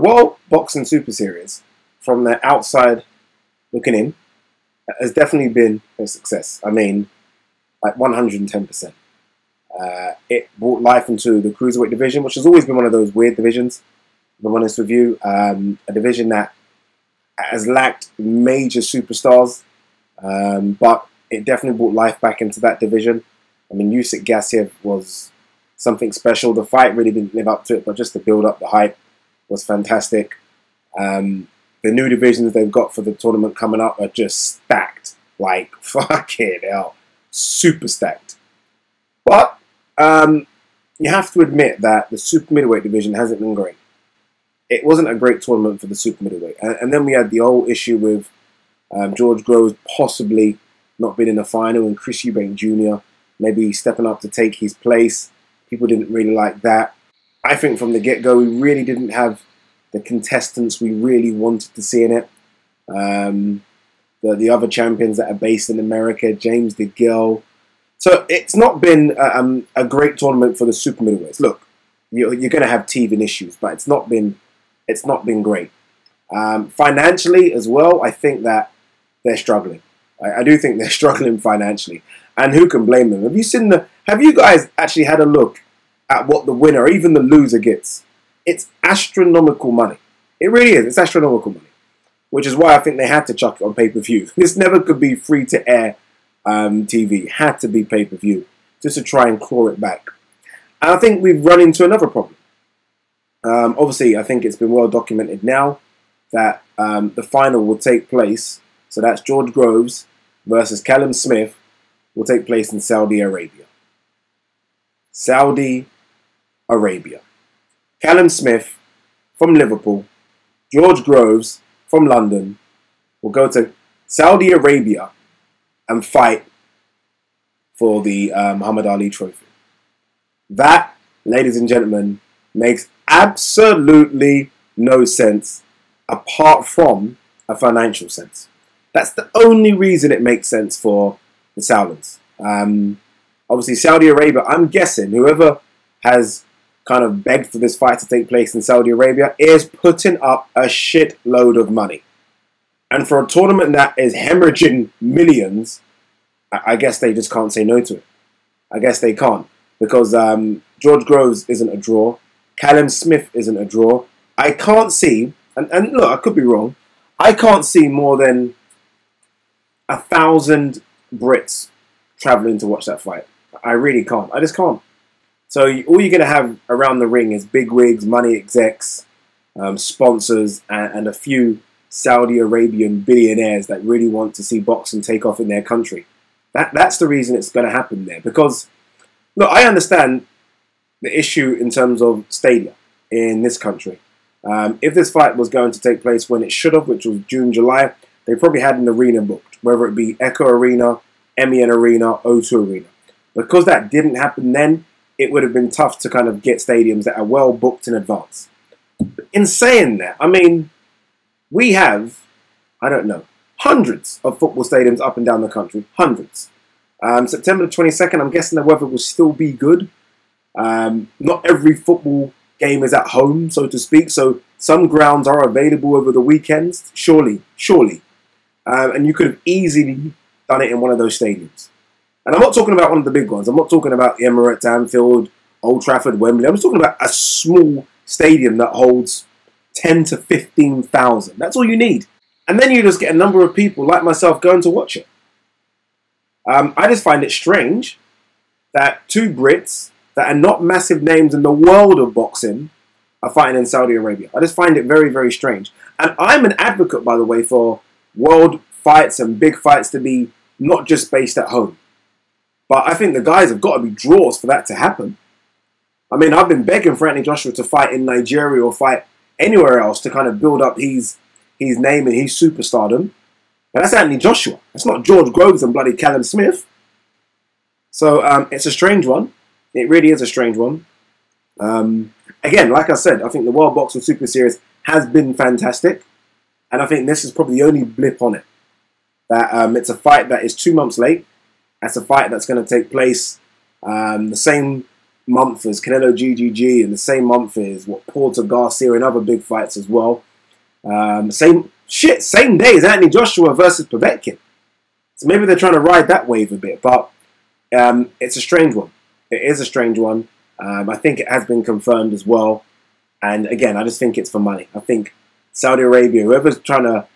World Boxing Super Series, from the outside looking in, has definitely been a success. I mean, like 110%. It brought life into the cruiserweight division, which has always been one of those weird divisions, if I'm honest with you. A division that has lacked major superstars, but it definitely brought life back into that division. I mean, Usyk Gassiev was something special. The fight really didn't live up to it, but just the build-up, the hype was fantastic. The new divisions they've got for the tournament coming up are just stacked. Like, fucking hell. Super stacked. But you have to admit that the super middleweight division hasn't been great. It wasn't a great tournament for the super middleweight. And then we had the whole issue with George Groves possibly not being in the final and Chris Eubank Jr. maybe stepping up to take his place. People didn't really like that. I think from the get-go we really didn't have the contestants we really wanted to see in it. The other champions that are based in America, James DeGill. So it's not been a great tournament for the super middleweights. Look, you're going to have teething issues, but it's not been great. Financially as well, I think that they're struggling. I do think they're struggling financially, and who can blame them? Have you guys actually had a look at what the winner, or even the loser, gets? It's astronomical money. It really is. It's astronomical money, which is why I think they had to chuck it on pay-per-view. This never could be free-to-air TV. It had to be pay-per-view just to try and claw it back. And I think we've run into another problem. Obviously, I think it's been well documented now that the final will take place. So that's George Groves versus Callum Smith will take place in Saudi Arabia. Saudi Arabia. Callum Smith from Liverpool, George Groves from London will go to Saudi Arabia and fight for the Muhammad Ali Trophy. That, ladies and gentlemen, makes absolutely no sense apart from a financial sense. That's the only reason it makes sense for the Saudis. Obviously, Saudi Arabia, I'm guessing whoever has kind of begged for this fight to take place in Saudi Arabia is putting up a shitload of money. And for a tournament that is hemorrhaging millions, I guess they just can't say no to it. I guess they can't. Because George Groves isn't a draw. Callum Smith isn't a draw. I can't see, and look, I could be wrong, I can't see more than 1,000 Brits travelling to watch that fight. I really can't. I just can't. So all you're going to have around the ring is bigwigs, money execs, sponsors, and a few Saudi Arabian billionaires that really want to see boxing take off in their country. That's the reason it's going to happen there. Because, look, I understand the issue in terms of stadia in this country. If this fight was going to take place when it should have, which was June, July, they probably had an arena booked, whether it be Echo Arena, MEN Arena, O2 Arena. Because that didn't happen then, it would have been tough to kind of get stadiums that are well booked in advance. In saying that, I mean, we have, I don't know, hundreds of football stadiums up and down the country. Hundreds. September the 22nd, I'm guessing the weather will still be good. Not every football game is at home, so to speak. So some grounds are available over the weekends. Surely. And you could have easily done it in one of those stadiums. And I'm not talking about one of the big ones. I'm not talking about the Emirates, Anfield, Old Trafford, Wembley. I'm just talking about a small stadium that holds 10 to 15,000. That's all you need. And then you just get a number of people like myself going to watch it. I just find it strange that two Brits that are not massive names in the world of boxing are fighting in Saudi Arabia. I just find it very, very strange. And I'm an advocate, by the way, for world fights and big fights to be not just based at home. But I think the guys have got to be draws for that to happen. I mean, I've been begging for Anthony Joshua to fight in Nigeria or fight anywhere else to kind of build up his name and his superstardom. But that's Anthony Joshua. That's not George Groves and bloody Callum Smith. So it's a strange one. It really is a strange one. Again, like I said, I think the World Boxing Super Series has been fantastic. And I think this is probably the only blip on it. That it's a fight that is 2 months late. That's a fight that's going to take place the same month as Canelo GGG, and the same month as what Porter Garcia and other big fights as well. Same day as Anthony Joshua versus Povetkin. So maybe they're trying to ride that wave a bit, but it's a strange one. It is a strange one. I think it has been confirmed as well. And again, I just think it's for money. I think Saudi Arabia, whoever's trying to,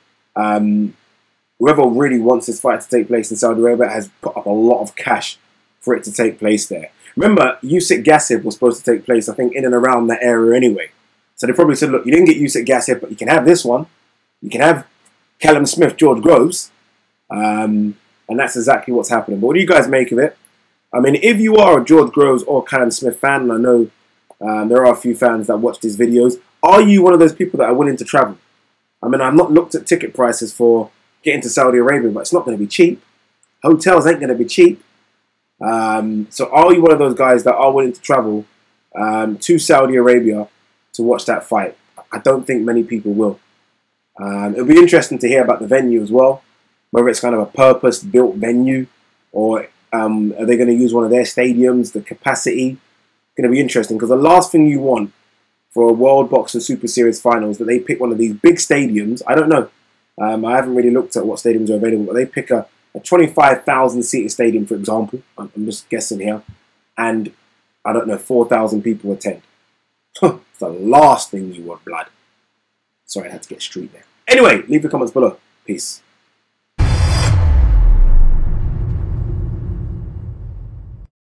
whoever really wants this fight to take place in Saudi Arabia has put up a lot of cash for it to take place there. Remember, Usyk Gassib was supposed to take place, I think, in and around that area anyway. So they probably said, look, you didn't get Usyk Gassib, but you can have this one. You can have Callum Smith, George Groves. And that's exactly what's happening. But what do you guys make of it? I mean, if you are a George Groves or Callum Smith fan, and I know there are a few fans that watch these videos, are you one of those people that are willing to travel? I mean, I've not looked at ticket prices for getting to Saudi Arabia, but it's not going to be cheap. Hotels ain't going to be cheap. So are you one of those guys that are willing to travel to Saudi Arabia to watch that fight? I don't think many people will. It'll be interesting to hear about the venue as well, whether it's kind of a purpose-built venue or are they going to use one of their stadiums, the capacity. Going to be interesting because the last thing you want for a World Boxing Super Series final is that they pick one of these big stadiums. I don't know. I haven't really looked at what stadiums are available, but they pick a 25,000 seater stadium, for example. I'm just guessing here. And I don't know, 4,000 people attend. It's the last thing you want, blood. Sorry, I had to get street there. Anyway, leave your comments below. Peace.